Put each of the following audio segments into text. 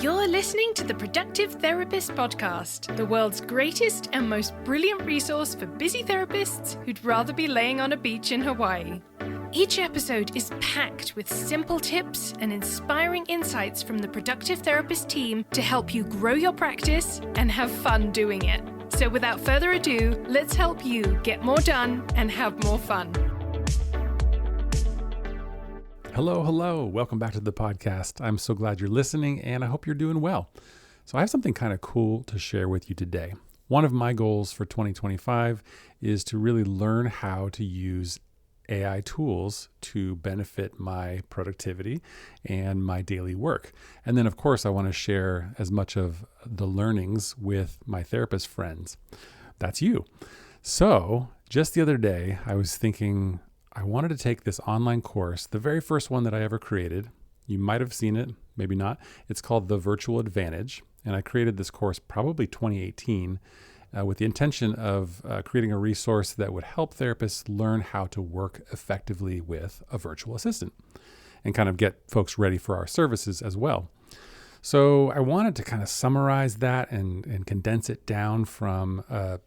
You're listening to the Productive Therapist Podcast, the world's greatest and most brilliant resource for busy therapists who'd rather be laying on a beach in Hawaii. Each episode is packed with simple tips and inspiring insights from the Productive Therapist team to help you grow your practice and have fun doing it. So without further ado, let's help you get more done and have more fun. Hello. Welcome back to the podcast. I'm so glad you're listening, and I hope you're doing well. So I have something kind of cool to share with you today. One of my goals for 2025 is to really learn how to use AI tools to benefit my productivity and my daily work. And then, of course, I want to share as much of the learnings with my therapist friends. That's you. So just the other day, I was thinking, I wanted to take this online course, the very first one that I ever created. You might have seen it, maybe not. It's called The Virtual Advantage. And I created this course probably 2018 with the intention of creating a resource that would help therapists learn how to work effectively with a virtual assistant and kind of get folks ready for our services as well. So I wanted to kind of summarize that and condense it down from a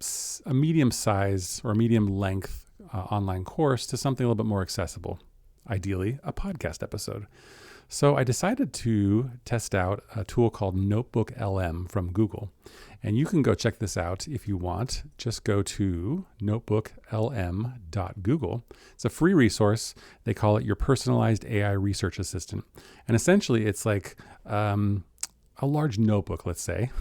medium size or medium length online course to something a little bit more accessible, ideally a podcast episode. So I decided to test out a tool called Notebook LM from Google. And you can go check this out if you want. Just go to notebooklm.google. It's a free resource. They call it your personalized AI research assistant. And essentially it's like a large notebook, let's say.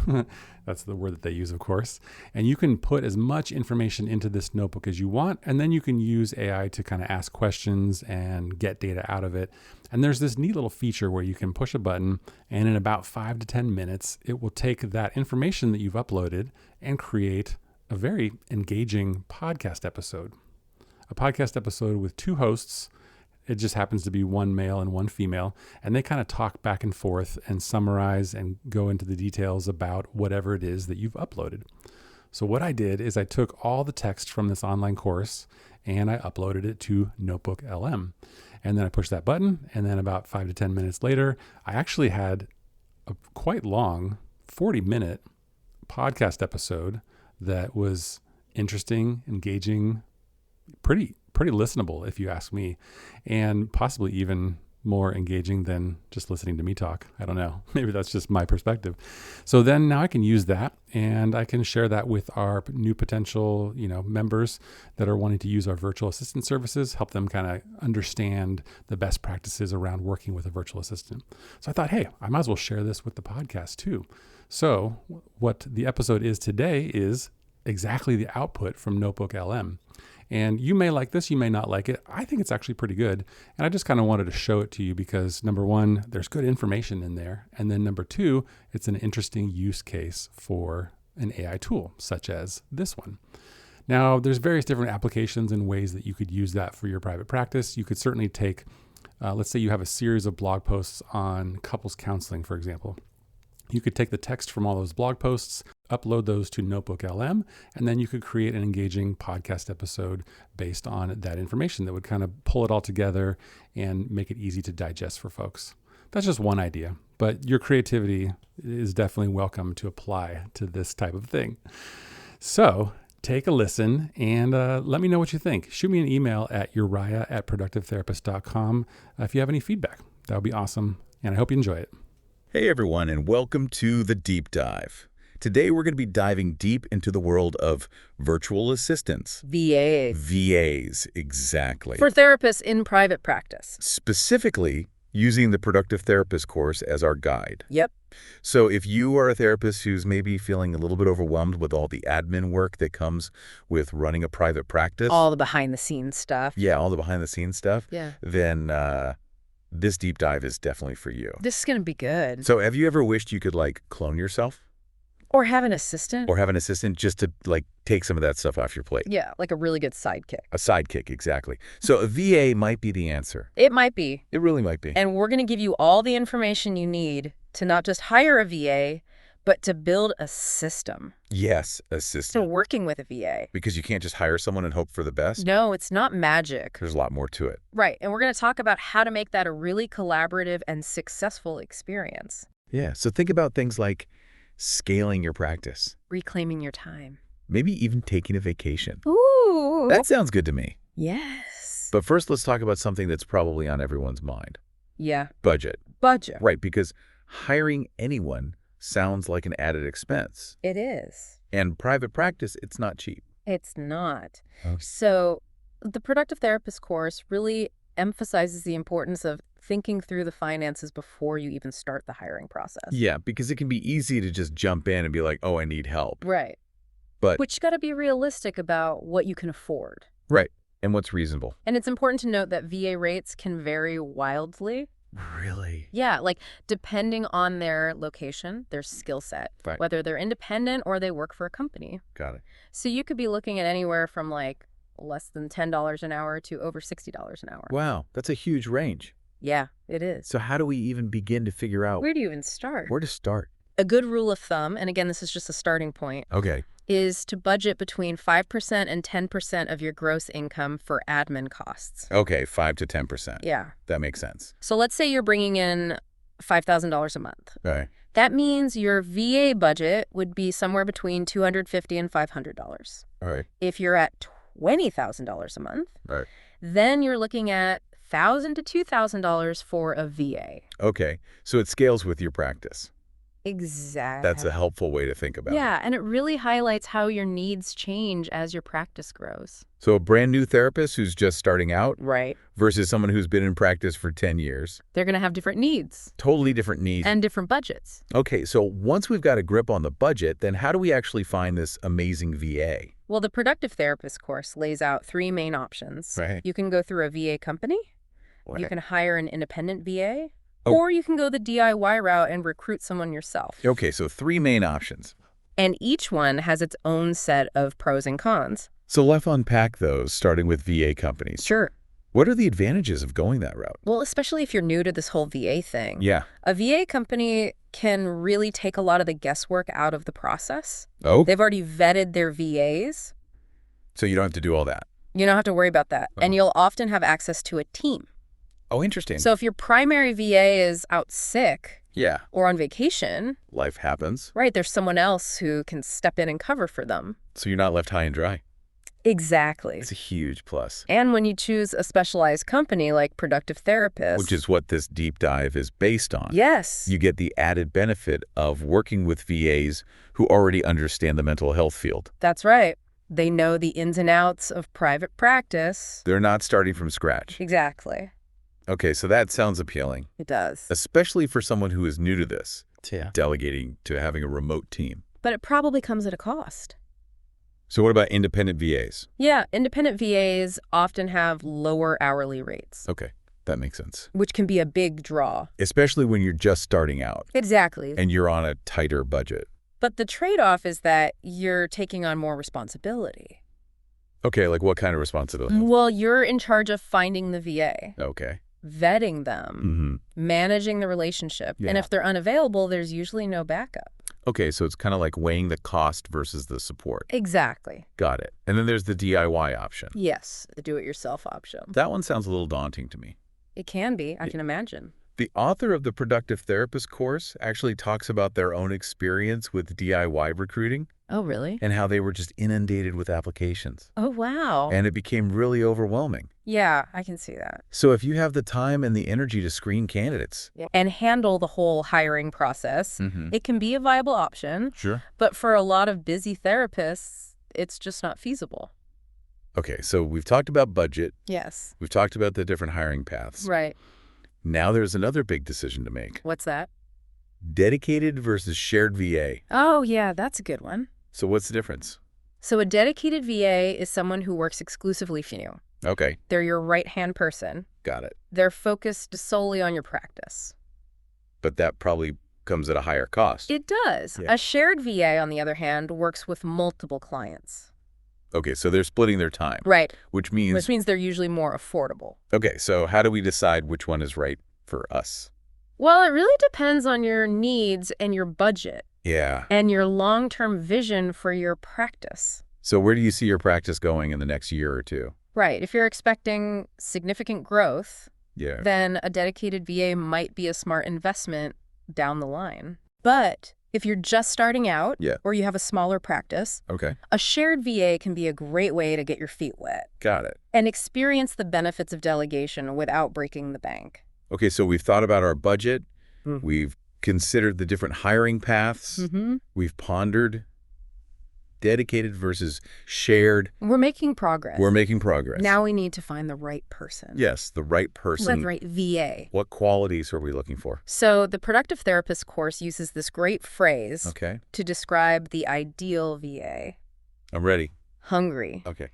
That's the word that they use, of course. And you can put as much information into this notebook as you want, and then you can use AI to kind of ask questions and get data out of it. And there's this neat little feature where you can push a button, and in about 5 to 10 minutes, it will take that information that you've uploaded and create a very engaging podcast episode. A podcast episode with two hosts. It just happens to be one male and one female, and they kind of talk back and forth and summarize and go into the details about whatever it is that you've uploaded. So what I did is I took all the text from this online course and I uploaded it to Notebook LM. And then I pushed that button, and then about 5 to 10 minutes later, I actually had a quite long 40-minute podcast episode that was interesting, engaging, pretty listenable, if you ask me, and possibly even more engaging than just listening to me talk. I don't know. Maybe that's just my perspective. So then now I can use that, and I can share that with our new potential, members that are wanting to use our virtual assistant services, help them kind of understand the best practices around working with a virtual assistant. So I thought, hey, I might as well share this with the podcast too. So what the episode is today is exactly the output from Notebook LM. And you may like this, you may not like it. I think it's actually pretty good. And I just kind of wanted to show it to you because number one, there's good information in there. And then number two, it's an interesting use case for an AI tool, such as this one. Now, there's various different applications and ways that you could use that for your private practice. You could certainly take, let's say you have a series of blog posts on couples counseling, for example. You could take the text from all those blog posts, upload those to Notebook LM, and then you could create an engaging podcast episode based on that information that would kind of pull it all together and make it easy to digest for folks. That's just one idea, but your creativity is definitely welcome to apply to this type of thing. So take a listen and let me know what you think. Shoot me an email at uriah@productivetherapist.com if you have any feedback. That would be awesome, and I hope you enjoy it. Hey everyone, and welcome to The Deep Dive. Today we're going to be diving deep into the world of virtual assistants. VAs, exactly. For therapists in private practice. Specifically, using the Productive Therapist course as our guide. Yep. So if you are a therapist who's maybe feeling a little bit overwhelmed with all the admin work that comes with running a private practice. All the behind-the-scenes stuff. Yeah, all the behind-the-scenes stuff. Yeah. Then this deep dive is definitely for you. This is going to be good. So have you ever wished you could clone yourself? Or have an assistant. Or have an assistant just to take some of that stuff off your plate? Yeah, like a really good sidekick. A sidekick, exactly. So a VA might be the answer. It might be. It really might be. And we're going to give you all the information you need to not just hire a VA, but to build a system. Yes, a system. So working with a VA. Because you can't just hire someone and hope for the best? No, it's not magic. There's a lot more to it. Right, and we're going to talk about how to make that a really collaborative and successful experience. Yeah, so think about things like scaling your practice, Reclaiming your time. maybe even taking a vacation. Ooh. That sounds good to me. Yes. But first, let's talk about something that's probably on everyone's mind. Yeah. Budget. Budget. Right, because hiring anyone sounds like an added expense. It is. And private practice, it's not cheap. It's not. Okay. So the Productive Therapist course really emphasizes the importance of thinking through the finances before you even start the hiring process. Yeah, because it can be easy to just jump in and be like, oh, I need help. Right. But But you got to be realistic about what you can afford. right, and what's reasonable. And it's important to note that VA rates can vary wildly. Really? Yeah, like depending on their location, their skill set, Right. whether they're independent or they work for a company. Got it. So you could be looking at anywhere from like less than $10 an hour to over $60 an hour. Wow, that's a huge range. Yeah, it is. So how do we even begin to figure out Where do you even start? where to start? A good rule of thumb, and again, this is just a starting point, Okay. is to budget between 5% and 10% of your gross income for admin costs. Okay, 5 to 10%. Yeah. That makes sense. So let's say you're bringing in $5,000 a month. Okay. That means your VA budget would be somewhere between $250 and $500. All right. If you're at $20,000 a month, All right. then you're looking at $1,000 to $2,000 for a VA. Okay, so it scales with your practice. Exactly. That's a helpful way to think about it. Yeah, and it really highlights how your needs change as your practice grows. So a brand new therapist who's just starting out Right. versus someone who's been in practice for 10 years. They're going to have different needs Totally different needs. and different budgets. Okay, so once we've got a grip on the budget, then how do we actually find this amazing VA? Well, the Productive Therapist course lays out 3 main options. Right. You can go through a VA company, you Right. can hire an independent VA, Oh. or you can go the DIY route and recruit someone yourself. Okay, so 3 main options. And each one has its own set of pros and cons. So let's unpack those, starting with VA companies. Sure. What are the advantages of going that route? Well, especially if you're new to this whole VA thing. Yeah. A VA company can really take a lot of the guesswork out of the process. Oh, They've already vetted their VAs. so you don't have to do all that. You don't have to worry about that. Oh. And you'll often have access to a team. Oh, interesting. So if your primary VA is out sick yeah, or on vacation, life happens. right, there's someone else who can step in and cover for them. So you're not left high and dry. Exactly. It's a huge plus. And when you choose a specialized company like Productive Therapist. Which is what this deep dive is based on. Yes. You get the added benefit of working with VAs who already understand the mental health field. That's right. They know the ins and outs of private practice. They're not starting from scratch. Exactly. Okay, so that sounds appealing, It does. especially for someone who is new to this, Yeah. delegating to having a remote team. But it probably comes at a cost. So what about independent VAs? Yeah, independent VAs often have lower hourly rates, Okay, that makes sense. which can be a big draw. Especially when you're just starting out Exactly. and you're on a tighter budget. But the trade-off is that you're taking on more responsibility. Okay, like what kind of responsibility? Well, you're in charge of finding the VA, Okay. vetting them, managing the relationship. And Yeah. if they're unavailable, there's usually no backup. Okay, so it's kind of like weighing the cost versus the support. Exactly. Got it. And then there's the DIY option. Yes, the do-it-yourself option. That one sounds a little daunting to me. It can be, I can imagine. The author of the Productive Therapist course actually talks about their own experience with DIY recruiting Oh, really? and how they were just inundated with applications. Oh, wow. And it became really overwhelming. Yeah, I can see that. So if you have the time and the energy to screen candidates. And handle the whole hiring process, it can be a viable option. Sure. But for a lot of busy therapists, it's just not feasible. Okay, so we've talked about budget. Yes. We've talked about the different hiring paths. Right. Now there's another big decision to make. What's that? Dedicated versus shared VA. Oh, yeah, that's a good one. So what's the difference? So a dedicated VA is someone who works exclusively for you. Okay, They're your right-hand person. got it. They're focused solely on your practice. But that probably comes at a higher cost. It does. Yeah. A shared VA, on the other hand, works with multiple clients. Okay, so they're splitting their time. Right. Which means... Which means they're usually more affordable. Okay, so how do we decide which one is right for us? Well, it really depends on your needs and your budget Yeah. and your long-term vision for your practice. So where do you see your practice going in the next year or two? Right. If you're expecting significant growth, Yeah. then a dedicated VA might be a smart investment down the line. But if you're just starting out Yeah. or you have a smaller practice, Okay. a shared VA can be a great way to get your feet wet Got it. and experience the benefits of delegation without breaking the bank. Okay, so we've thought about our budget. Mhm. We've considered the different hiring paths. Mm-hmm. We've pondered dedicated versus shared. We're making progress. We're making progress. Now we need to find the right person. Yes, the right person. The right VA. What qualities are we looking for? So the Productive Therapist course uses this great phrase Okay. to describe the ideal VA. I'm ready. Hungry. Okay.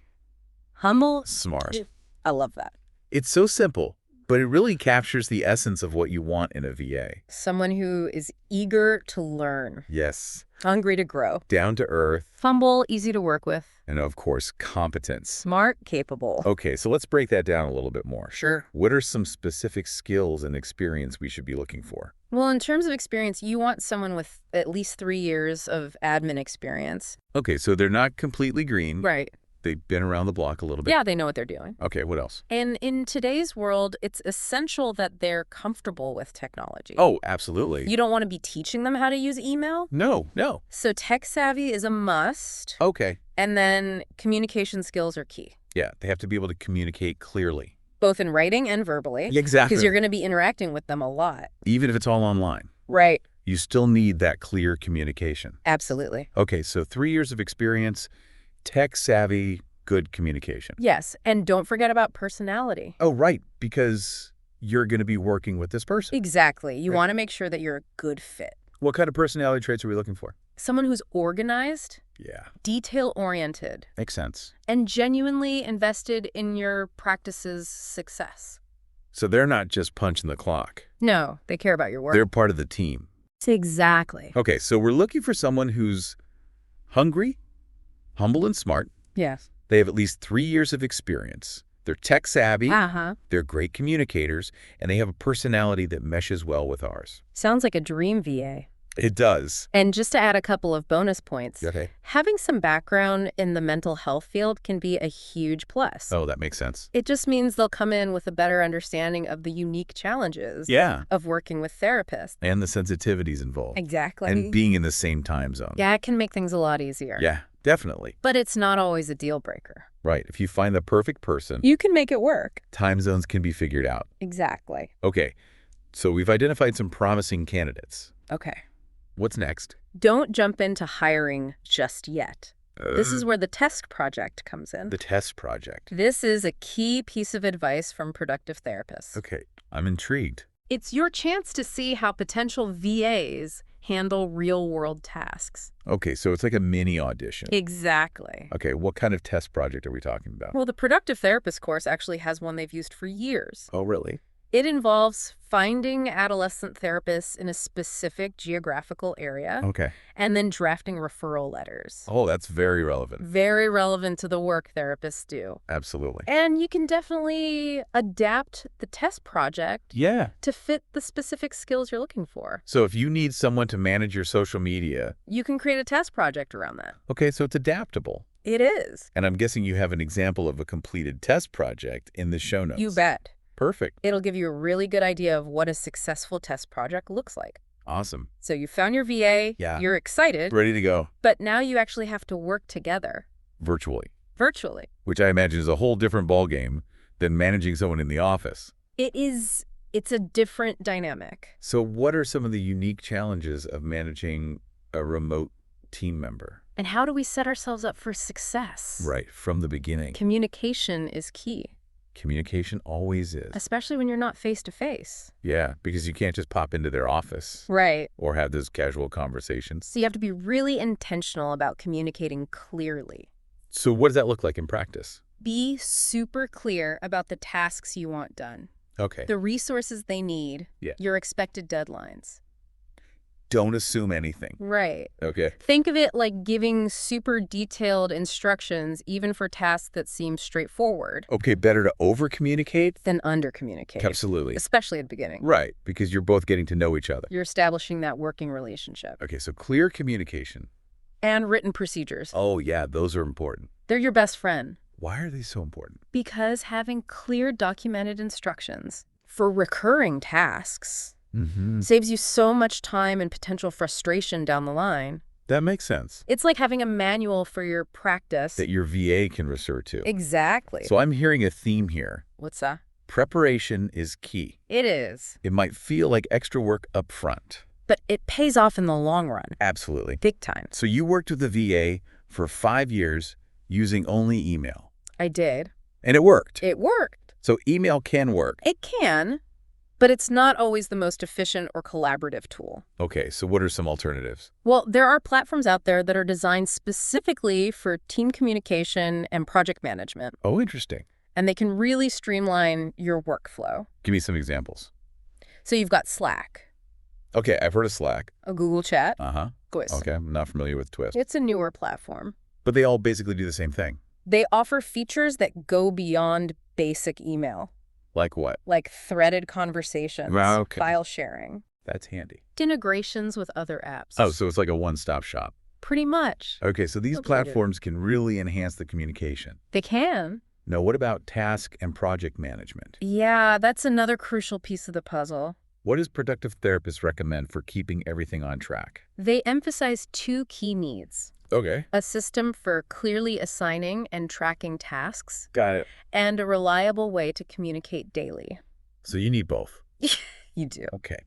Humble. Smart. I love that. It's so simple, but it really captures the essence of what you want in a VA. Someone who is eager to learn. Yes. Hungry to grow. Down to earth. Humble, easy to work with. And of course, competence. Smart, capable. Okay, so let's break that down a little bit more. Sure. What are some specific skills and experience we should be looking for? Well, in terms of experience, you want someone with at least 3 years of admin experience. Okay, so they're not completely green. Right. They've been around the block a little bit. Yeah, they know what they're doing. Okay, what else? And in today's world, it's essential that they're comfortable with technology. Oh, absolutely. You don't want to be teaching them how to use email. No. So tech savvy is a must. Okay. And then communication skills are key, Yeah, they have to be able to communicate clearly. both in writing and verbally. Exactly. Because you're going to be interacting with them a lot. Even if it's all online, Right. you still need that clear communication. Absolutely. Okay, so 3 years of experience, tech savvy, good communication. Yes. And don't forget about personality. Oh, right, because you're going to be working with this person. Exactly. You Right. want to make sure that you're a good fit. What kind of personality traits are we looking for? Someone who's organized, Yeah, detail-oriented, makes sense. and genuinely invested in your practice's success. So they're not just punching the clock. No, they care about your work. They're part of the team. Exactly. Okay, so we're looking for someone who's hungry, humble, and smart. Yes. They have at least 3 years of experience. They're tech savvy. Uh-huh. They're great communicators, and they have a personality that meshes well with ours. Sounds like a dream VA. It does. And just to add a couple of bonus points, Okay. having some background in the mental health field can be a huge plus. Oh, that makes sense. It just means they'll come in with a better understanding of the unique challenges Yeah. of working with therapists. And the sensitivities involved. Exactly. And being in the same time zone. Yeah, it can make things a lot easier. Yeah, definitely. But it's not always a deal breaker. Right. If you find the perfect person, You can make it work. time zones can be figured out. Exactly. Okay. So we've identified some promising candidates. Okay. What's next? Don't jump into hiring just yet. This is where the test project comes in. The test project. This is a key piece of advice from productive therapists. Okay. I'm intrigued. It's your chance to see how potential VAs handle real-world tasks. Okay, so it's like a mini audition. Exactly. Okay, what kind of test project are we talking about? Well, the Productive Therapist course actually has one they've used for years. Oh, really? It involves finding adolescent therapists in a specific geographical area Okay. and then drafting referral letters. Oh, that's very relevant. Very relevant to the work therapists do. Absolutely. And you can definitely adapt the test project Yeah. to fit the specific skills you're looking for. So if you need someone to manage your social media, You can create a test project around that. okay, so it's adaptable. It is. And I'm guessing you have an example of a completed test project in the show notes. You bet. Perfect. It'll give you a really good idea of what a successful test project looks like. Awesome. So you found your VA, Yeah. you're excited, Ready to go but now you actually have to work together, virtually, virtually. which I imagine is a whole different ballgame than managing someone in the office. It's a different dynamic. So what are some of the unique challenges of managing a remote team member? And how do we set ourselves up for success? Right, from the beginning. Communication is key, Communication always is. especially when you're not face-to-face. Yeah, because you can't just pop into their office Right. or have those casual conversations. So you have to be really intentional about communicating clearly. So what does that look like in practice? Be super clear about the tasks you want done, Okay. the resources they need, Yeah. your expected deadlines. Don't assume anything. Right. Okay. Think of it like giving super detailed instructions even for tasks that seem straightforward Okay, better to over-communicate? than under-communicate. Absolutely. Especially at the beginning. Right, because you're both getting to know each other. You're establishing that working relationship. Okay, so clear communication. And written procedures. Oh, yeah, those are important. They're your best friend. Why are they so important? Because having clear documented instructions for recurring tasks Saves you so much time and potential frustration down the line. That makes sense. It's like having a manual for your practice. That your VA can refer to. Exactly. So I'm hearing a theme here. What's that? Preparation is key. It is. It might feel like extra work up front. But it pays off in the long run. Absolutely. Big time. So you worked with the VA for 5 years using only email. I did. And it worked. It worked. So email can work. It can, but it's not always the most efficient or collaborative tool. Okay, so what are some alternatives? Well, there are platforms out there that are designed specifically for team communication and project management, Oh, interesting. and they can really streamline your workflow. Give me some examples. So you've got Slack, Okay, I've heard of Slack. a Google Chat, Uh-huh. Twist. Okay, I'm not familiar with Twist. It's a newer platform. But they all basically do the same thing. They offer features that go beyond basic email, Like what? like threaded conversations, Wow, okay. file sharing, That's handy. integrations with other apps. Oh, so it's like a one-stop shop. Pretty much. Okay, so these Okay. platforms can really enhance the communication. They can. Now, what about task and project management? Yeah, that's another crucial piece of the puzzle. What does productive therapists recommend for keeping everything on track? They emphasize two key needs: Okay. a system for clearly assigning and tracking tasks, Got it. and a reliable way to communicate daily. So you need both. You do. Okay.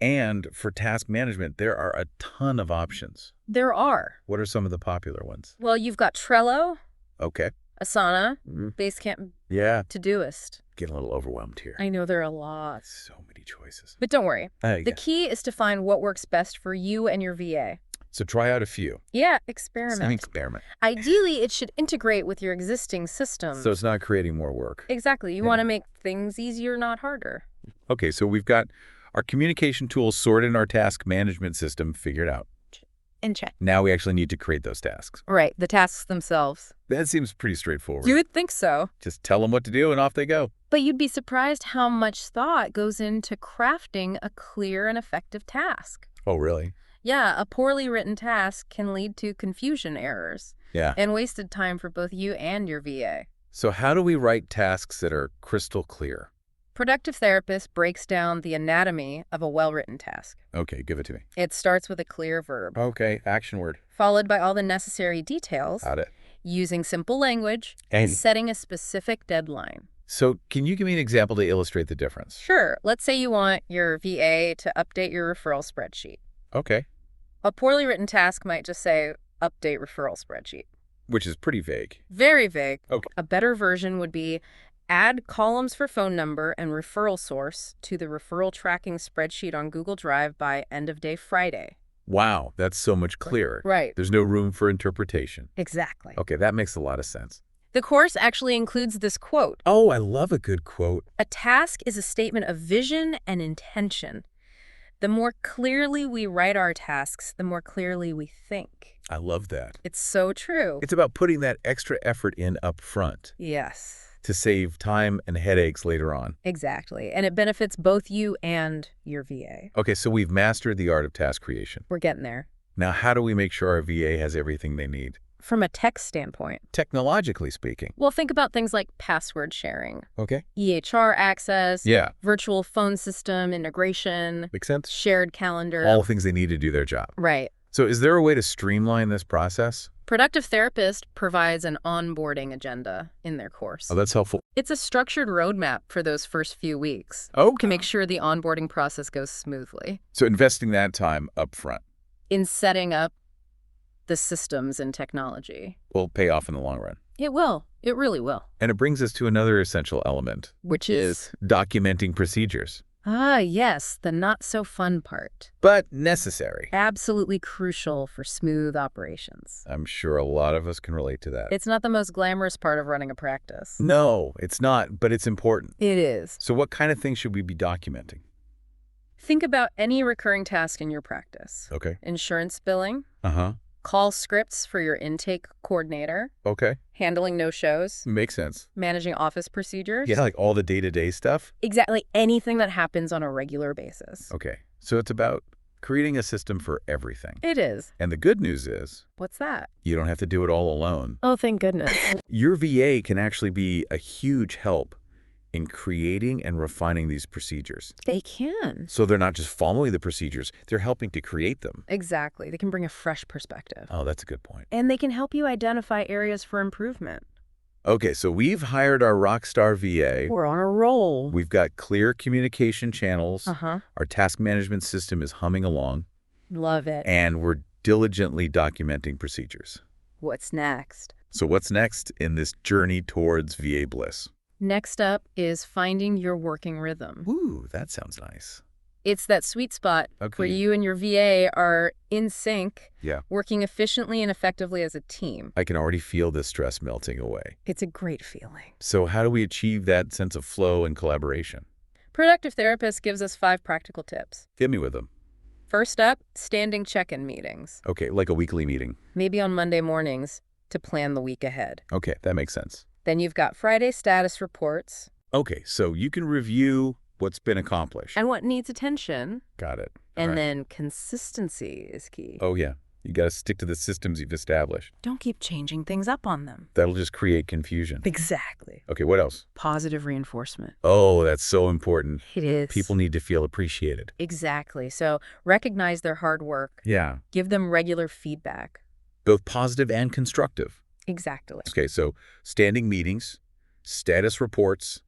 And for task management, there are a ton of options. There are. What are some of the popular ones? Well, you've got Trello, Okay. Asana, Mhm. Basecamp, Yeah. Todoist. Getting a little overwhelmed here. I know there are a lot. So many choices. But don't worry. The Yeah. key is to find what works best for you and your VA. So try out a few. Yeah, It's experiment. an experiment. Ideally, it should integrate with your existing systems. So it's not creating more work. Exactly. You Yeah. want to make things easier, not harder. Okay, so we've got our communication tools sorted in our task management system figured out. And check. Now we actually need to create those tasks. Right, the tasks themselves. That seems pretty straightforward. You would think so. Just tell them what to do and off they go. But you'd be surprised how much thought goes into crafting a clear and effective task. Oh, really? Yeah, a poorly written task can lead to confusion errors Yeah. and wasted time for both you and your VA. So how do we write tasks that are crystal clear? Productive Therapist breaks down the anatomy of a well-written task. Okay, give it to me. It starts with a clear verb, Okay, action word. followed by all the necessary details, Got it. using simple language, And setting a specific deadline. so can you give me an example to illustrate the difference? Sure, let's say you want your VA to update your referral spreadsheet. Okay. A poorly written task might just say, update referral spreadsheet. Which is pretty vague. Very vague. Okay. A better version would be, add columns for phone number and referral source to the referral tracking spreadsheet on Google Drive by end of day Friday. Wow, that's so much clearer. Right. There's no room for interpretation. Exactly. Okay, that makes a lot of sense. The course actually includes this quote: Oh, I love a good quote. a task is a statement of vision and intention. The more clearly we write our tasks, the more clearly we think. I love that. It's so true. It's about putting that extra effort in up front Yes, to save time and headaches later on. exactly. And it benefits both you and your VA. Okay, so we've mastered the art of task creation. We're getting there. Now, how do we make sure our VA has everything they need? From a tech standpoint, Technologically speaking. well, think about things like password sharing, Okay. EHR access, Yeah, virtual phone system integration, makes sense. shared calendar. All things they need to do their job. Right. So is there a way to streamline this process? Productive Therapist provides an onboarding agenda in their course. Oh, that's helpful. It's a structured roadmap for those first few weeks Oh, to make sure the onboarding process goes smoothly. so investing that time up front In setting up the systems and technology. will pay off in the long run. It will. It really will. And it brings us to another essential element, Which is? documenting procedures. Ah, yes, the not-so-fun part. But necessary. Absolutely crucial for smooth operations. I'm sure a lot of us can relate to that. It's not the most glamorous part of running a practice. No, it's not, but it's important. It is. So what kind of things should we be documenting? Think about any recurring task in your practice. Okay. Insurance billing, Uh-huh. call scripts for your intake coordinator, Okay. handling no-shows, Makes sense. managing office procedures. Yeah, like all the day-to-day stuff? Exactly anything that happens on a regular basis. Okay. So it's about creating a system for everything. It is. And the good news is What's that? you don't have to do it all alone. Oh, thank goodness. Your VA can actually be a huge help in creating and refining these procedures. They can. So they're not just following the procedures, they're helping to create them. Exactly. They can bring a fresh perspective. Oh, that's a good point. And they can help you identify areas for improvement. Okay, so we've hired our rockstar VA. We're on a roll. We've got clear communication channels. Uh-huh. Our task management system is humming along. Love it. And we're diligently documenting procedures. What's next? So what's next in this journey towards VA bliss? Next up is finding your working rhythm. Ooh, that sounds nice. It's that sweet spot where you and your VA are in sync, working efficiently and effectively as a team. I can already feel the stress melting away. It's a great feeling. So how do we achieve that sense of flow and collaboration? Productive Therapist gives us 5 practical tips. Hit me with them. First up, standing check-in meetings. Okay, like a weekly meeting. Maybe on Monday mornings to plan the week ahead. Okay, that makes sense. Then you've got Friday status reports. Okay, so you can review what's been accomplished. And what needs attention. Got it. And then consistency is key. Oh, yeah. You got to stick to the systems you've established. Don't keep changing things up on them. That'll just create confusion. Exactly. Okay, what else? Positive reinforcement. Oh, that's so important. It is. People need to feel appreciated. Exactly. So recognize their hard work. Yeah. Give them regular feedback. Both positive and constructive. Exactly. Okay, so standing meetings, status reports,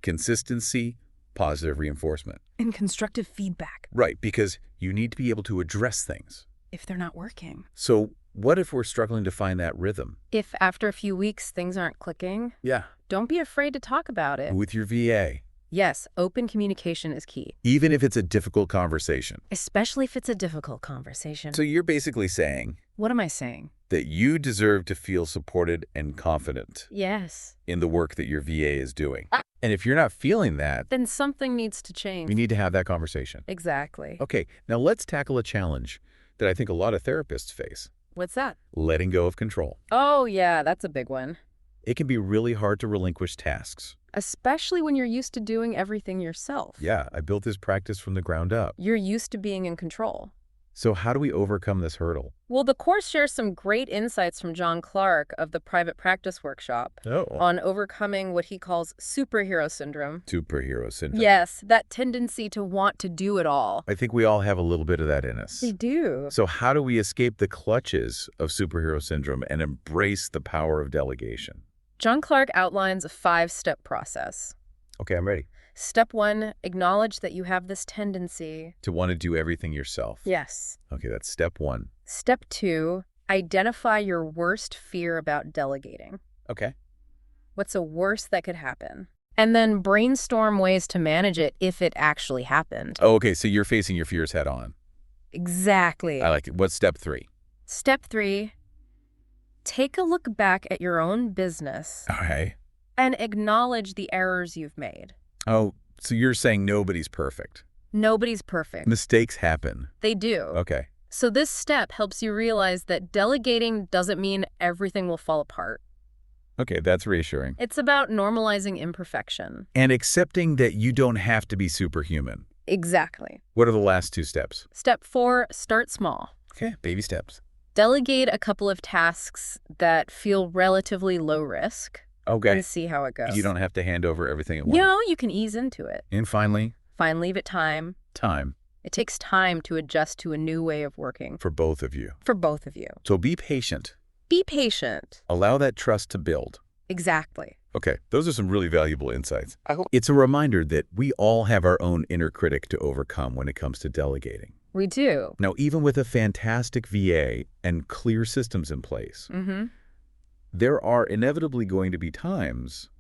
consistency, positive reinforcement. And constructive feedback. Right, because you need to be able to address things. If they're not working. So what if we're struggling to find that rhythm? If after a few weeks things aren't clicking, Yeah. don't be afraid to talk about it. With your VA. Yes, open communication is key. Even if it's a difficult conversation. Especially if it's a difficult conversation. So you're basically saying What am I saying? that you deserve to feel supported and confident Yes. in the work that your VA is doing. And if you're not feeling that, Then something needs to change. we need to have that conversation. Exactly. Okay, now let's tackle a challenge that I think a lot of therapists face. What's that? Letting go of control. Oh, yeah, that's a big one. It can be really hard to relinquish tasks. Especially when you're used to doing everything yourself. Yeah, I built this practice from the ground up. You're used to being in control. So how do we overcome this hurdle? Well, the course shares some great insights from John Clark of the Private Practice Workshop on overcoming what he calls superhero syndrome. Superhero syndrome. Yes, that tendency to want to do it all. I think we all have a little bit of that in us. They do. So how do we escape the clutches of superhero syndrome and embrace the power of delegation? John Clark outlines a 5-step process. Okay, I'm ready. Step 1, acknowledge that you have this tendency. To want to do everything yourself. Yes. Okay, that's step 1. Step 2, identify your worst fear about delegating. Okay. What's the worst that could happen? And then brainstorm ways to manage it if it actually happened. Oh, okay, so you're facing your fears head on. Exactly. I like it. What's step 3? Step 3, take a look back at your own business Okay. and acknowledge the errors you've made. Oh, so you're saying nobody's perfect. Nobody's perfect. Mistakes happen. They do. Okay. So this step helps you realize that delegating doesn't mean everything will fall apart. Okay, that's reassuring. It's about normalizing imperfection. And accepting that you don't have to be superhuman. Exactly. What are the last 2 steps? Step 4, start small. Okay, baby steps. Delegate a couple of tasks that feel relatively low risk. Okay. And see how it goes. You don't have to hand over everything at once. You know, you can ease into it. And finally, Leave it time. time. It takes time to adjust to a new way of working. For both of you. For both of you. So be patient. Be patient. Allow that trust to build. Exactly. Okay, those are some really valuable insights. It's a reminder that we all have our own inner critic to overcome when it comes to delegating. We do. Now, even with a fantastic VA and clear systems in place, there are inevitably going to be times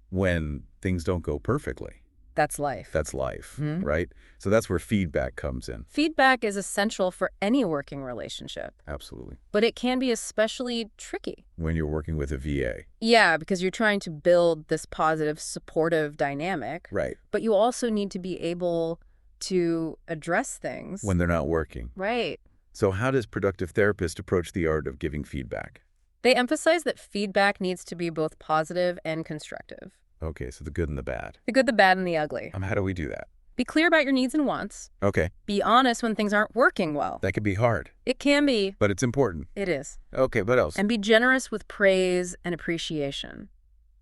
when things don't go perfectly. That's life. That's life, right? So that's where feedback comes in. Feedback is essential for any working relationship. Absolutely. But it can be especially tricky. When you're working with a VA. Yeah, because you're trying to build this positive, supportive dynamic. Right. But you also need to be able to address things. When they're not working. Right. So how does Productive Therapist approach the art of giving feedback? They emphasize that feedback needs to be both positive and constructive. Okay, so the good and the bad. The good, the bad, and the ugly. How do we do that? Be clear about your needs and wants. Okay. Be honest when things aren't working well. That could be hard. It can be. But it's important. It is. Okay, what else? And be generous with praise and appreciation.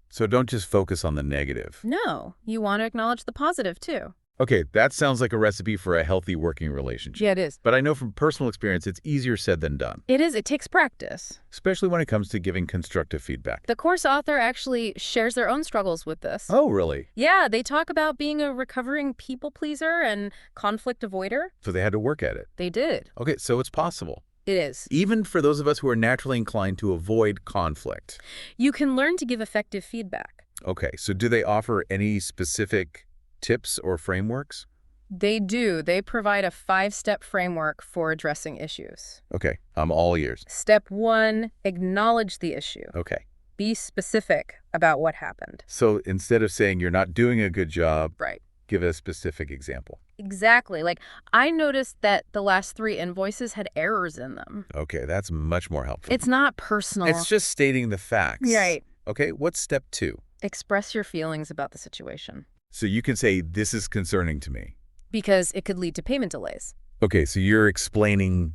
So don't just focus on the negative. No, you want to acknowledge the positive, too. Okay, that sounds like a recipe for a healthy working relationship. Yeah, it is. But I know from personal experience it's easier said than done, It is. It takes practice. especially when it comes to giving constructive feedback. The course author actually shares their own struggles with this. Oh, really? Yeah, they talk about being a recovering people pleaser and conflict avoider. So they had to work at it. They did. Okay, so it's possible. It is. Even for those of us who are naturally inclined to avoid conflict. You can learn to give effective feedback. Okay, so do they offer any specific tips or frameworks? They do. They provide a 5-step framework for addressing issues. Okay, I'm all ears. Step 1, acknowledge the issue. Okay. Be specific about what happened. So instead of saying you're not doing a good job, Right. give a specific example. Exactly. Like, I noticed that the last 3 invoices had errors in them. Okay, that's much more helpful. It's not personal. It's just stating the facts. Right. Okay, what's step 2? Express your feelings about the situation, So you can say, this is concerning to me. because it could lead to payment delays Okay, so you're explaining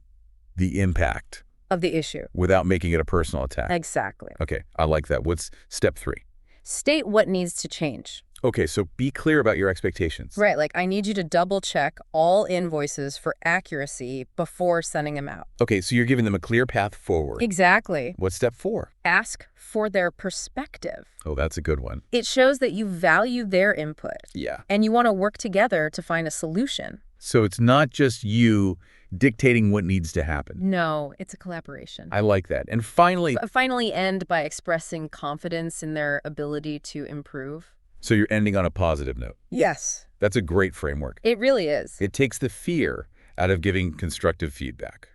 the impact of the issue. without making it a personal attack. Exactly. Okay, I like that. What's step 3? State what needs to change. Okay, so be clear about your expectations. Right, like I need you to double check all invoices for accuracy before sending them out. Okay, so you're giving them a clear path forward. Exactly. What's step 4? Ask for their perspective. Oh, that's a good one. It shows that you value their input Yeah. and you want to work together to find a solution. So it's not just you dictating what needs to happen. No, it's a collaboration. I like that. And finally, Finally end by expressing confidence in their ability to improve. so you're ending on a positive note. Yes. That's a great framework. It really is. It takes the fear out of giving constructive feedback.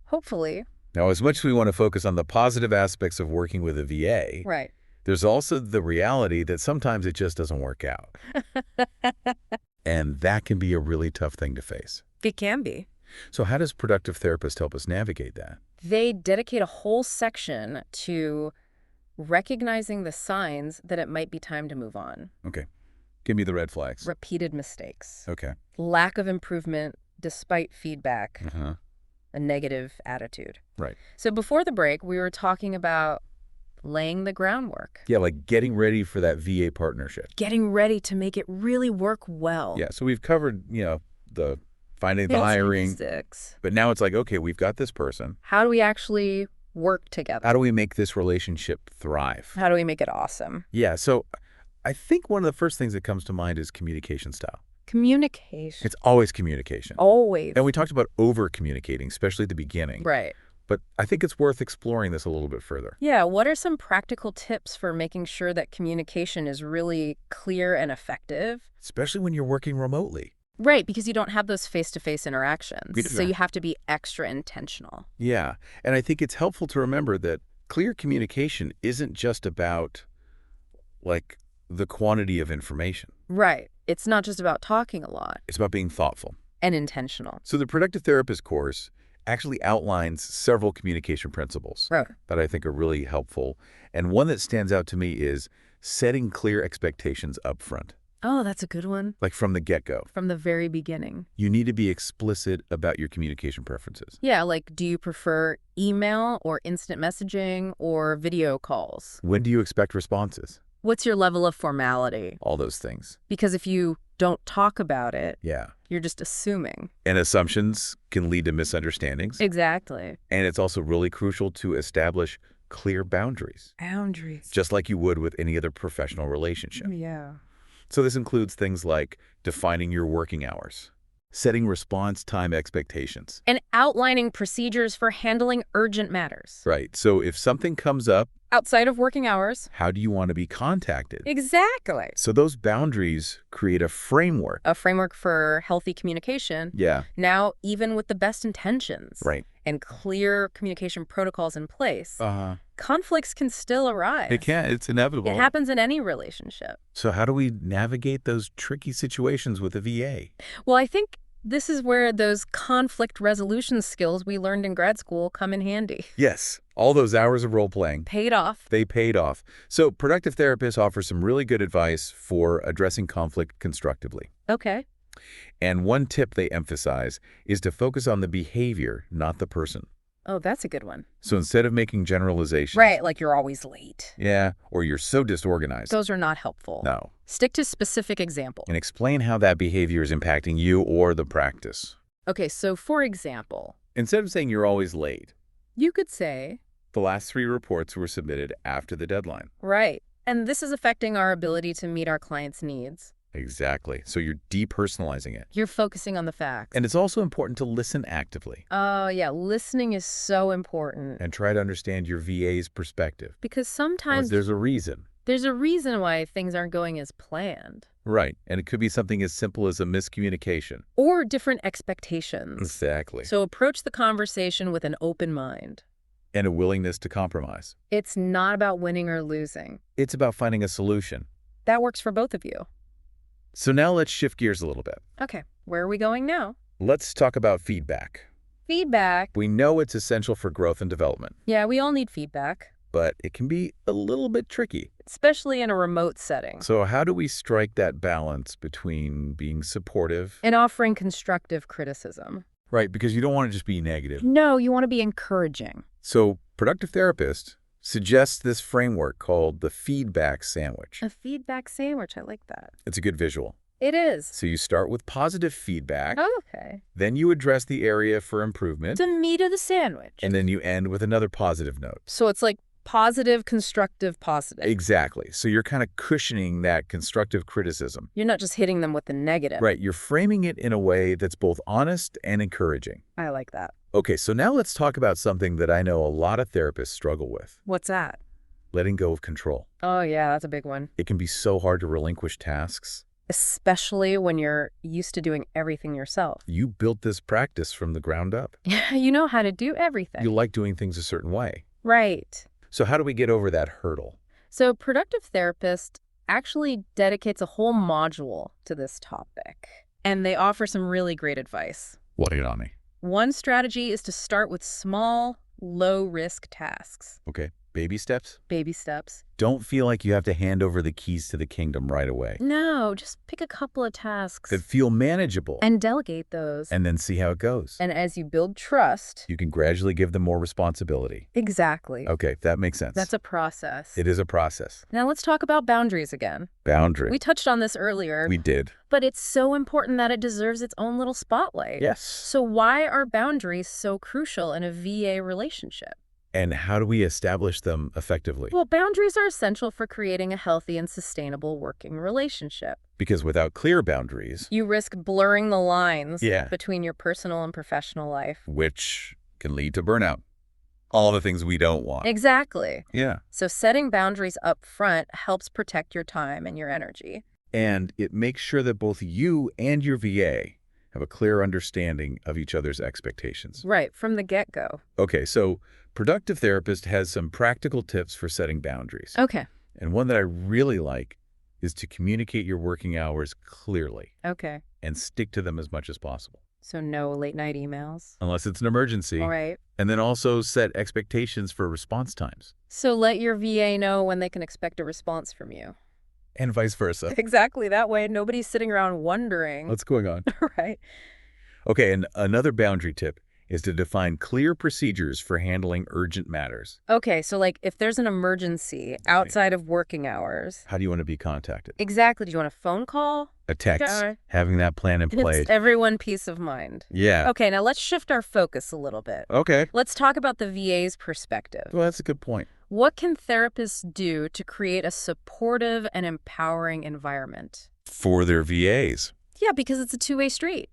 Hopefully. Now, as much as we want to focus on the positive aspects of working with a VA, Right. there's also the reality that sometimes it just doesn't work out. And that can be a really tough thing to face. It can be. So how does Productive Therapist help us navigate that? They dedicate a whole section to recognizing the signs that it might be time to move on. Okay. Give me the red flags. Repeated mistakes. Okay. Lack of improvement despite feedback. Uh-huh. A negative attitude. Right. So before the break, we were talking about laying the groundwork. Yeah, like getting ready for that VA partnership. Getting ready to make it really work well. Yeah, so we've covered, the finding the hiring. Six. But now it's like, okay, we've got this person. How do we actually work together? How do we make this relationship thrive? How do we make it awesome? Yeah, so I think one of the first things that comes to mind is communication style. Communication. It's always communication. Always. And we talked about over-communicating, especially at the beginning. Right. But I think it's worth exploring this a little bit further. Yeah, what are some practical tips for making sure that communication is really clear and effective? Especially when you're working remotely. Right, because you don't have those face-to-face interactions. So Yeah. you have to be extra intentional. Yeah, and I think it's helpful to remember that clear communication isn't just about, the quantity of information. Right. It's not just about talking a lot It's about being thoughtful. and intentional. So the Productive Therapist course actually outlines several communication principles Right. that I think are really helpful. And one that stands out to me is setting clear expectations up front, Oh, that's a good one. like from the get-go. From the very beginning. You need to be explicit about your communication preferences. Yeah, like do you prefer email or instant messaging or video calls? When do you expect responses? What's your level of formality? All those things. Because if you don't talk about it, Yeah. you're just assuming. And assumptions can lead to misunderstandings. Exactly. And it's also really crucial to establish clear boundaries, Boundaries. just like you would with any other professional relationship. Yeah. So this includes things like defining your working hours, setting response time expectations. And outlining procedures for handling urgent matters. Right. So if something comes up, Outside of working hours. how do you want to be contacted? Exactly. So those boundaries create a framework. A framework for healthy communication. Yeah. Now, even with the best intentions. Right. And clear communication protocols in place, Uh-huh. conflicts can still arise. It can. It's inevitable. It happens in any relationship. So how do we navigate those tricky situations with a VA? Well, I think this is where those conflict resolution skills we learned in grad school come in handy. Yes. All those hours of role-playing. Paid off. They paid off. So Productive Therapist offers some really good advice for addressing conflict constructively. Okay. And one tip they emphasize is to focus on the behavior, not the person. Oh, that's a good one. So instead of making generalizations. Right, like you're always late. Yeah, or you're so disorganized. Those are not helpful. No. Stick to specific example. And explain how that behavior is impacting you or the practice. Okay, so for example, Instead of saying you're always late, you could say, the last 3 reports were submitted after the deadline. right, and this is affecting our ability to meet our clients' needs. Exactly. So you're depersonalizing it. You're focusing on the facts. And it's also important to listen actively Oh, yeah, listening is so important. and try to understand your VA's perspective. Because Because sometimes there's a reason. there's a reason why things aren't going as planned. Right. And it could be something as simple as a miscommunication. Or different expectations. Exactly. So approach the conversation with an open mind. And a willingness to compromise. It's not about winning or losing. It's about finding a solution. That works for both of you. So now let's shift gears a little bit. Okay, where are we going now? Let's talk about feedback. Feedback. We know it's essential for growth and development, Yeah, we all need feedback, but it can be a little bit tricky. especially in a remote setting. So how do we strike that balance between being supportive? And offering constructive criticism. Right, because you don't want to just be negative. No, you want to be encouraging. So Productive Therapist suggests this framework called the feedback sandwich. A feedback sandwich, I like that. It's a good visual. It is. So you start with positive feedback, Okay. then you address the area for improvement, The meat of the sandwich. and then you end with another positive note. So it's like positive, constructive, positive. Exactly. So you're kind of cushioning that constructive criticism. You're not just hitting them with the negative. Right. You're framing it in a way that's both honest and encouraging. I like that. Okay, so now let's talk about something that I know a lot of therapists struggle with. What's that? Letting go of control. Oh, yeah, that's a big one. It can be so hard to relinquish tasks. Especially when you're used to doing everything yourself. You built this practice from the ground up. You know how to do everything. You like doing things a certain way. Right. So how do we get over that hurdle? So Productive Therapist actually dedicates a whole module to this topic. And they offer some really great advice. Lay it on me. One strategy is to start with small, low-risk tasks. Okay, baby steps. Baby steps. Don't feel like you have to hand over the keys to the kingdom right away. No, just pick a couple of tasks. That feel manageable. And delegate those. And then see how it goes. And as you build trust. You can gradually give them more responsibility. Exactly. Okay, that makes sense. That's a process. It is a process. Now let's talk about boundaries again. Boundary. We touched on this earlier. We did. But it's so important that it deserves its own little spotlight. Yes. So why are boundaries so crucial in a VA relationship? And how do we establish them effectively? Well, boundaries are essential for creating a healthy and sustainable working relationship. Because without clear boundaries, You risk blurring the lines Yeah. between your personal and professional life. which can lead to burnout. All the things we don't want. Exactly. Yeah. So setting boundaries up front helps protect your time and your energy. And it makes sure that both you and your VA have a clear understanding of each other's expectations. Right, from the get-go. Okay, so Productive Therapist has some practical tips for setting boundaries. Okay. And one that I really like is to communicate your working hours clearly Okay. and stick to them as much as possible. So no late-night emails. Unless it's an emergency. All right. And then also set expectations for response times. So let your VA know when they can expect a response from you. And vice versa. Exactly. That way, nobody's sitting around wondering. What's going on? Right. Okay, and another boundary tip is to define clear procedures for handling urgent matters. Okay, so like if there's an emergency outside of working hours. How do you want to be contacted? Exactly. Do you want a phone call? A text, Yeah. having that plan in place. It's everyone peace of mind. Yeah. Okay, now let's shift our focus a little bit. Okay. Let's talk about the VA's perspective. Well, that's a good point. What can therapists do to create a supportive and empowering environment? For their VAs. Yeah, because it's a two-way street.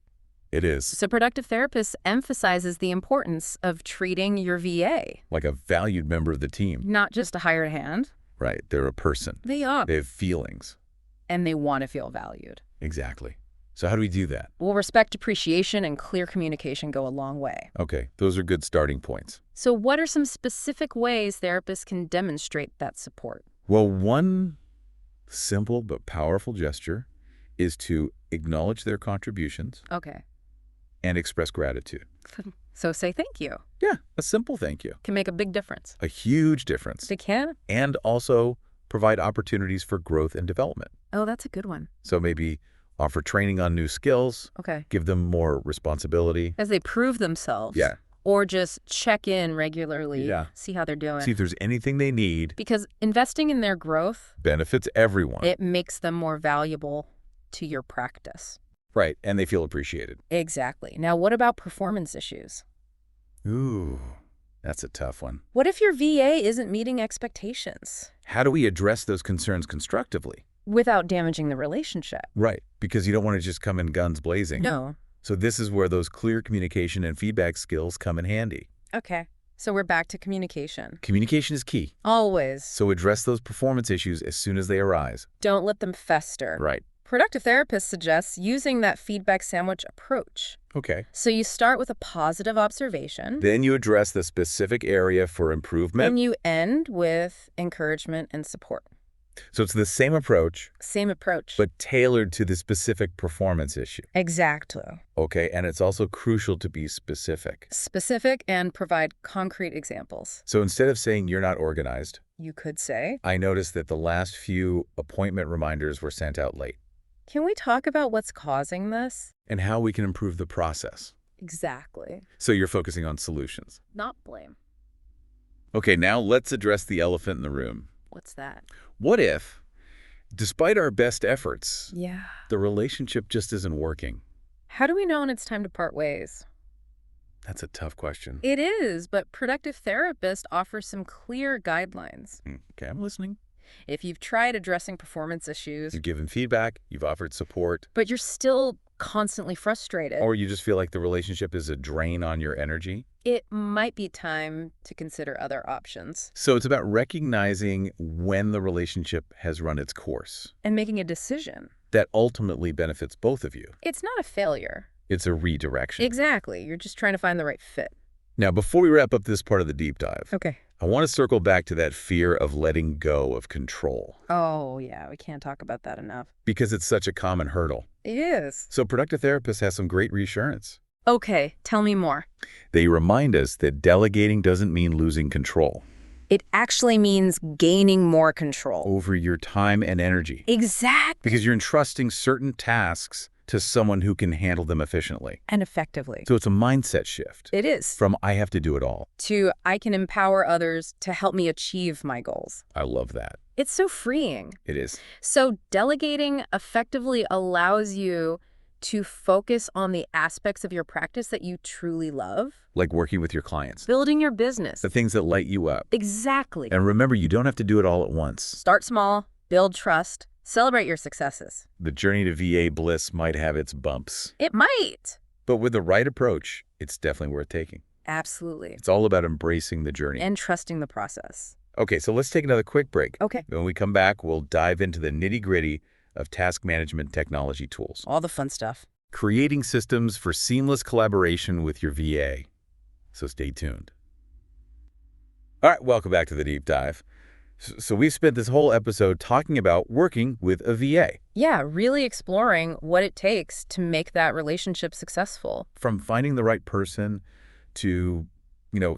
It is. So Productive Therapist emphasizes the importance of treating your VA. Like a valued member of the team. Not just a hired hand. Right. They're a person. They are. They have feelings. And they want to feel valued. Exactly. So how do we do that? Well, respect, appreciation, and clear communication go a long way. Okay, those are good starting points. So what are some specific ways therapists can demonstrate that support? Well, one simple but powerful gesture is to acknowledge their contributions Okay. and express gratitude. So say thank you. Yeah, a simple thank you. Can make a big difference. A huge difference. They can? And also provide opportunities for growth and development. Oh, that's a good one. So maybe offer training on new skills, Okay. give them more responsibility. As they prove themselves. Yeah. Or just check in regularly, Yeah. see how they're doing. See if there's anything they need. Because investing in their growth, Benefits everyone. it makes them more valuable to your practice. Right, and they feel appreciated. Exactly. Now, what about performance issues? Ooh, that's a tough one. What if your VA isn't meeting expectations How do we address those concerns constructively? without damaging the relationship? Right, because you don't want to just come in guns blazing. No. So this is where those clear communication and feedback skills come in handy. Okay. So we're back to communication. Communication is key. Always. So address those performance issues as soon as they arise. Don't let them fester. Right. Productive Therapist suggests using that feedback sandwich approach. Okay. So you start with a positive observation. Then you address the specific area for improvement. And you end with encouragement and support. So it's the same approach, Same approach. but tailored to the specific performance issue. Exactly. Okay, and it's also crucial to be specific. Specific and provide concrete examples. So instead of saying you're not organized, You could say, I noticed that the last few appointment reminders were sent out late, can we talk about what's causing this? and how we can improve the process. Exactly. So you're focusing on solutions. Not blame. Okay, now let's address the elephant in the room. What's that? What if, despite our best efforts, Yeah. the relationship just isn't working? How do we know when it's time to part ways? That's a tough question. It is, but Productive Therapist offers some clear guidelines. Okay, I'm listening. If you've tried addressing performance issues, You've given feedback, you've offered support, but you're still constantly frustrated, or you just feel like the relationship is a drain on your energy. it might be time to consider other options So it's about recognizing when the relationship has run its course. and making a decision. That ultimately benefits both of you. It's not a failure. It's a redirection. Exactly. You're just trying to find the right fit. Now, before we wrap up this part of the deep dive, Okay. I want to circle back to that fear of letting go of control, Oh, yeah. We can't talk about that enough. because it's such a common hurdle. It is. So Productive Therapist has some great reassurance. Okay. Tell me more. They remind us that delegating doesn't mean losing control It actually means gaining more control. over your time and energy, Exactly. because you're entrusting certain tasks to someone who can handle them efficiently. And effectively. So it's a mindset shift It is. from I have to do it all. To I can empower others to help me achieve my goals. I love that. It's so freeing. It is. So delegating effectively allows you to focus on the aspects of your practice that you truly love. Like working with your clients, Building your business. the things that light you up. Exactly. And remember, you don't have to do it all at once. Start small, build trust, celebrate your successes. The journey to VA bliss might have its bumps, It might. but with the right approach, it's definitely worth taking. Absolutely. It's all about embracing the journey. And trusting the process. Okay, so let's take another quick break. Okay. When we come back, we'll dive into the nitty-gritty of task management technology tools, All the fun stuff. creating systems for seamless collaboration with your VA. So stay tuned. All right, welcome back to the deep dive. So we've spent this whole episode talking about working with a VA. Yeah, really exploring what it takes to make that relationship successful. From finding the right person to,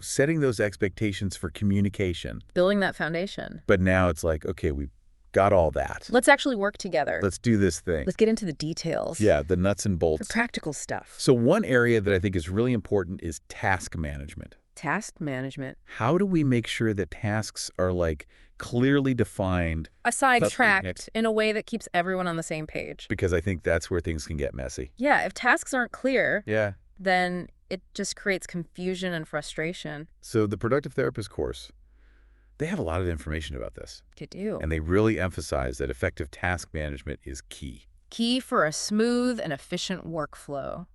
setting those expectations for communication. Building that foundation. But now it's like, okay, we've got all that. Let's actually work together. Let's do this thing. Let's get into the details. Yeah, the nuts and The bolts. practical stuff. So one area that I think is really important is task management. Task management. How do we make sure that tasks are clearly defined? Aside tracked Next. in a way that keeps everyone on the same page. Because I think that's where things can get messy. Yeah, if tasks aren't clear, Yeah. then it just creates confusion and frustration. So the Productive Therapist course, they have a lot of information about this. To do. And they really emphasize that effective task management is key. Key for a smooth and efficient workflow.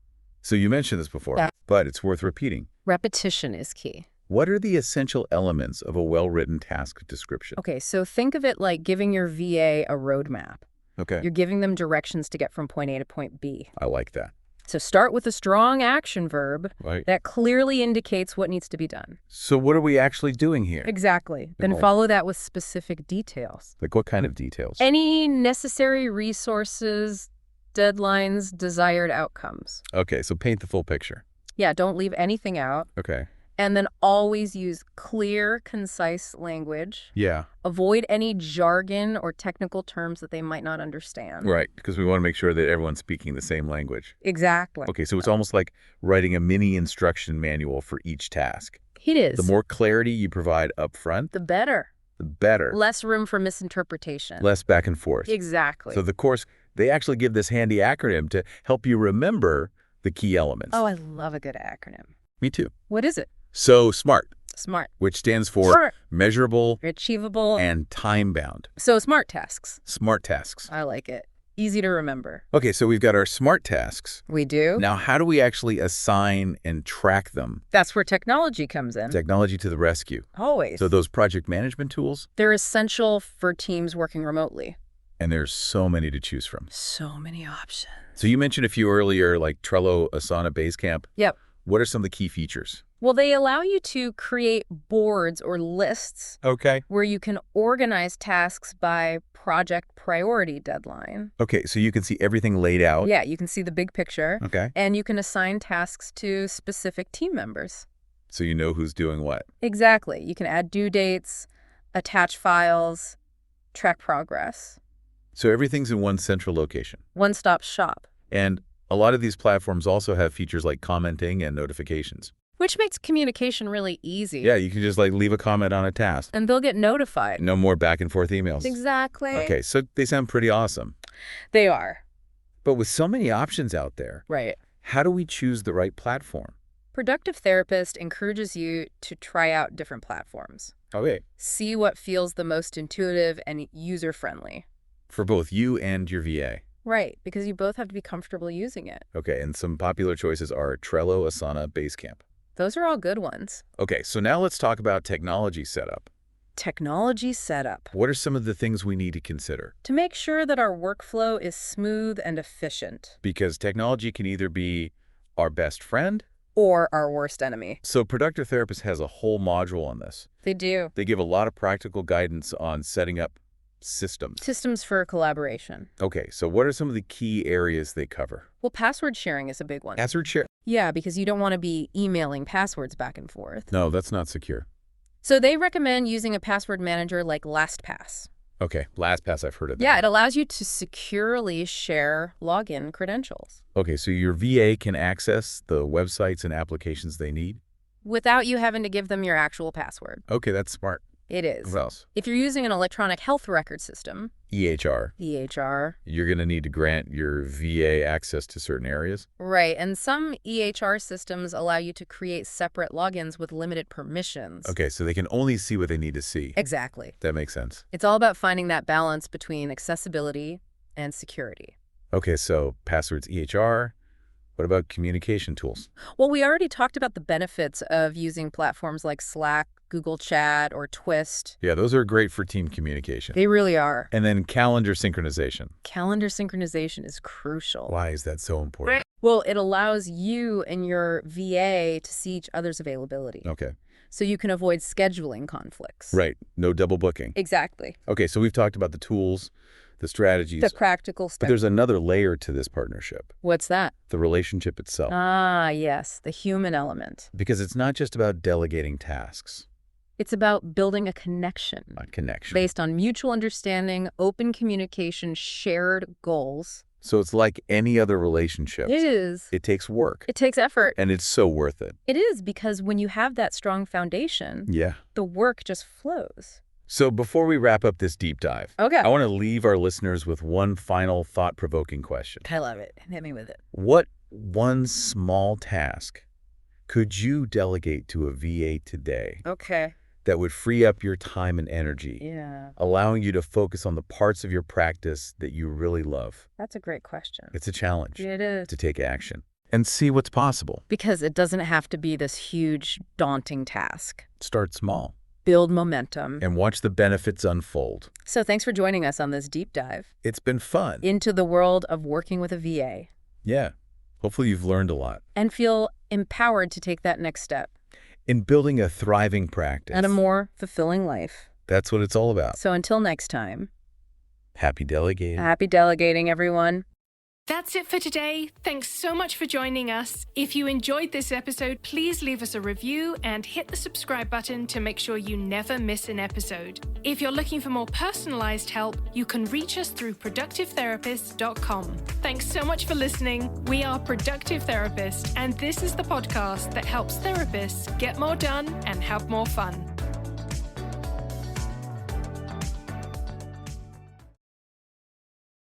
So you mentioned this before, Yeah. but it's worth repeating. Repetition is key. What are the essential elements of a well-written task description? Okay, so think of it like giving your VA a roadmap. Okay. You're giving them directions to get from point A to point B. I like that. So start with a strong action verb Right. that clearly indicates what needs to be done. So what are we actually doing here? Exactly. Then Nicole. follow that with specific details. Like what kind of details? Any necessary resources, deadlines, desired outcomes. Okay, so paint the full picture. Yeah, don't leave anything out. Okay. And then always use clear, concise language. Yeah. Avoid any jargon or technical terms that they might not understand. Right, because we want to make sure that everyone's speaking the same language. Exactly. Okay, so it's almost like writing a mini instruction manual for each task. It is. The more clarity you provide up front, The better. the better. Less room for misinterpretation. Less back and forth. Exactly. So the course, they actually give this handy acronym to help you remember the key elements. Oh, I love a good acronym. Me too. What is it? So SMART, SMART. which stands for Smart. measurable Achievable. and time-bound. So SMART tasks. SMART tasks. I like it. Easy to remember. Okay, so we've got our SMART tasks. We do. Now, how do we actually assign and track them? That's where technology comes in. Technology to the rescue. Always. So those project management tools, They're essential for teams working remotely. and there's so many to choose from. So many options. So you mentioned a few earlier, like Trello, Asana, Basecamp. Yep. What are some of the key features? Well, they allow you to create boards or lists Okay. where you can organize tasks by project priority deadline. Okay, so you can see everything laid out. Yeah, you can see the big picture. Okay. And you can assign tasks to specific team members. So you know who's doing what. Exactly. You can add due dates, attach files, track progress. So everything's in one central location. One-stop shop. And a lot of these platforms also have features like commenting and notifications. Which makes communication really easy. Yeah, you can just like leave a comment on a task. And they'll get notified. No more back and forth emails. Exactly. Okay, so they sound pretty awesome. They are. But with so many options out there, Right. how do we choose the right platform? Productive Therapist encourages you to try out different platforms. Okay. See what feels the most intuitive and user-friendly. For both you and your VA. Right, because you both have to be comfortable using it. Okay, and some popular choices are Trello, Asana, Basecamp. Those are all good ones. Okay, so now let's talk about technology setup. Technology setup. What are some of the things we need to consider? To make sure that our workflow is smooth and efficient. Because technology can either be our best friend. Or our worst enemy. So Productive Therapist has a whole module on this. They do. They give a lot of practical guidance on setting up systems. Systems for collaboration. Okay, so what are some of the key areas they cover? Well, password sharing is a big one. Password share? Yeah, because you don't want to be emailing passwords back and forth. No, that's not secure. So they recommend using a password manager like LastPass. Okay, LastPass, I've heard of that. Yeah, it allows you to securely share login credentials Okay, so your VA can access the websites and applications they need? without you having to give them your actual password. Okay, that's smart. It is. What else? If you're using an electronic health record system, EHR. EHR, You're going to need to grant your VA access to certain areas? right, and some EHR systems allow you to create separate logins with limited permissions. Okay, so they can only see what they need to see. Exactly. That makes sense. It's all about finding that balance between accessibility and security. Okay, so passwords EHR. What about communication tools? Well, we already talked about the benefits of using platforms like Slack, Google Chat, or Twist. Yeah, those are great for team communication. They really are. And then calendar synchronization. Calendar synchronization is crucial. Why is that so important? Well, it allows you and your VA to see each other's availability. Okay, So you can avoid scheduling conflicts. right. No double booking. Exactly. Okay, so we've talked about the tools, the strategies, The practical but stuff. there's another layer to this partnership, What's that? the relationship itself. Ah, yes, the human element. Because it's not just about delegating tasks, It's about building a connection not connection. based on mutual understanding, open communication, shared goals. So it's like any other relationship. It is. It takes work, It takes effort. and it's so worth it. It is, because when you have that strong foundation, Yeah. the work just flows. So before we wrap up this deep dive, Okay. I want to leave our listeners with one final thought-provoking question. I love it. Hit me with it. What one small task could you delegate to a VA today Okay. that would free up your time and energy, Yeah, allowing you to focus on the parts of your practice that you really love? that's a great question. It's a challenge It is. to take action and see what's possible. Because it doesn't have to be this huge, daunting task. Start small Build momentum. and watch the benefits unfold. So thanks for joining us on this deep dive It's been fun. into the world of working with a VA. Yeah. Hopefully you've learned a lot. And feel empowered to take that next step In building a thriving practice. and a more fulfilling life. That's what it's all about. So until next time, Happy delegating. happy delegating, everyone. That's it for today. Thanks so much for joining us. If you enjoyed this episode, please leave us a review and hit the subscribe button to make sure you never miss an episode. If you're looking for more personalized help, you can reach us through productivetherapist.com. Thanks so much for listening. We are Productive Therapist, and this is the podcast that helps therapists get more done and have more fun.